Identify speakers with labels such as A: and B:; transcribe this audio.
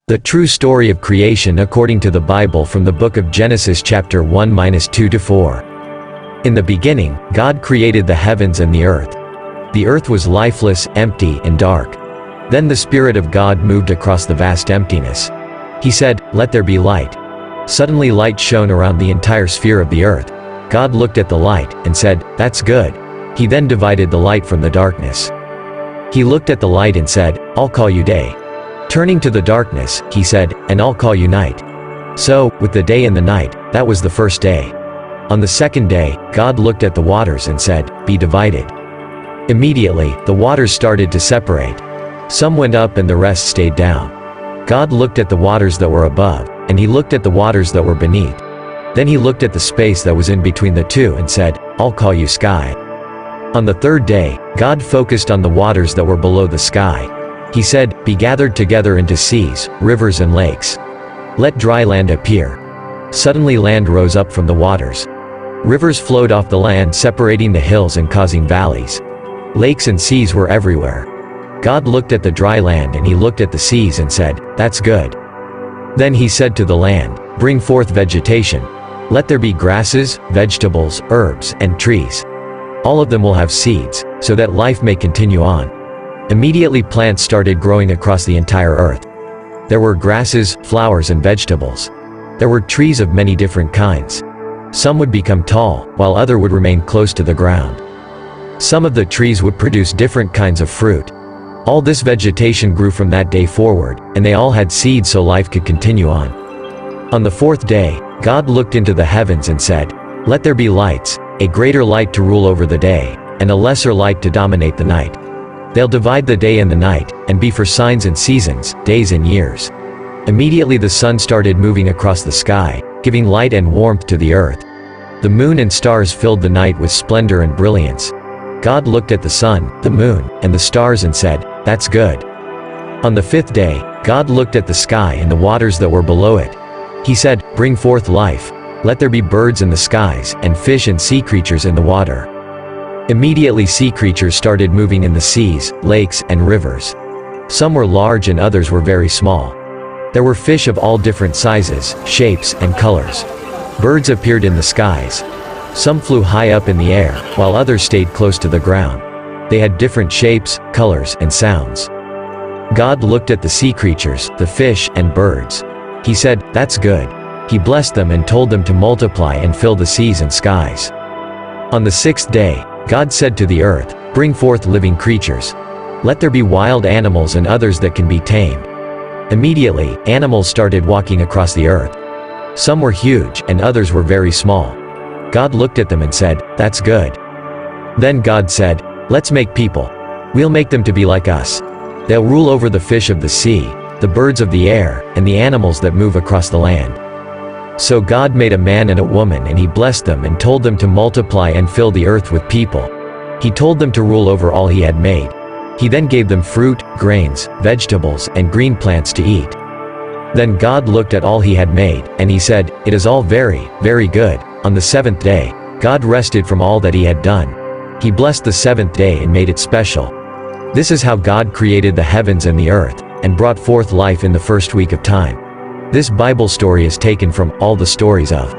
A: The true story of creation according to the Bible from the book of Genesis chapter 1-2-4. In the beginning, God created the heavens and the earth. The earth was lifeless, empty, and dark. Then the Spirit of God moved across the vast emptiness. He said, "Let there be light." Suddenly light shone around the entire sphere of the earth. God looked at the light, and said, "That's good." He then divided the light from the darkness. He looked at the light and said, "I'll call you day." Turning to the darkness, he said, "And I'll call you night." So, with the day and the night, that was the first day. On the second day, God looked at the waters and said, "Be divided." Immediately, the waters started to separate. Some went up and the rest stayed down. God looked at the waters that were above, and he looked at the waters that were beneath. Then he looked at the space that was in between the two and said, "I'll call you sky." On the third day, God focused on the waters that were below the sky. He said, "Be gathered together into seas, rivers and lakes. Let dry land appear." Suddenly land rose up from the waters. Rivers flowed off the land, separating the hills and causing valleys. Lakes and seas were everywhere. God looked at the dry land and he looked at the seas and said, "That's good." Then he said to the land, "Bring forth vegetation. Let there be grasses, vegetables, herbs, and trees. All of them will have seeds, so that life may continue on." Immediately plants started growing across the entire earth. There were grasses, flowers and vegetables. There were trees of many different kinds. Some would become tall, while others would remain close to the ground. Some of the trees would produce different kinds of fruit. All this vegetation grew from that day forward, and they all had seeds so life could continue on. On the fourth day, God looked into the heavens and said, "Let there be lights, a greater light to rule over the day, and a lesser light to dominate the night. They'll divide the day and the night, and be for signs and seasons, days and years." Immediately the sun started moving across the sky, giving light and warmth to the earth. The moon and stars filled the night with splendor and brilliance. God looked at the sun, the moon, and the stars and said, "That's good." On the fifth day, God looked at the sky and the waters that were below it. He said, "Bring forth life. Let there be birds in the skies, and fish and sea creatures in the water." Immediately sea creatures started moving in the seas, lakes, and rivers. Some were large and others were very small. There were fish of all different sizes, shapes, and colors. Birds appeared in the skies. Some flew high up in the air, while others stayed close to the ground. They had different shapes, colors, and sounds. God looked at the sea creatures, the fish, and birds. He said, "That's good." He blessed them and told them to multiply and fill the seas and skies. On the sixth day, God said to the earth, "Bring forth living creatures. Let there be wild animals and others that can be tamed." Immediately, animals started walking across the earth. Some were huge, and others were very small. God looked at them and said, "That's good." Then God said, "Let's make people. We'll make them to be like us. They'll rule over the fish of the sea, the birds of the air, and the animals that move across the land." So God made a man and a woman, and he blessed them and told them to multiply and fill the earth with people. He told them to rule over all he had made. He then gave them fruit, grains, vegetables, and green plants to eat. Then God looked at all he had made, and he said, "It is all very, very good." On the seventh day, God rested from all that he had done. He blessed the seventh day and made it special. This is how God created the heavens and the earth, and brought forth life in the first week of time. This Bible story is taken from All the Stories of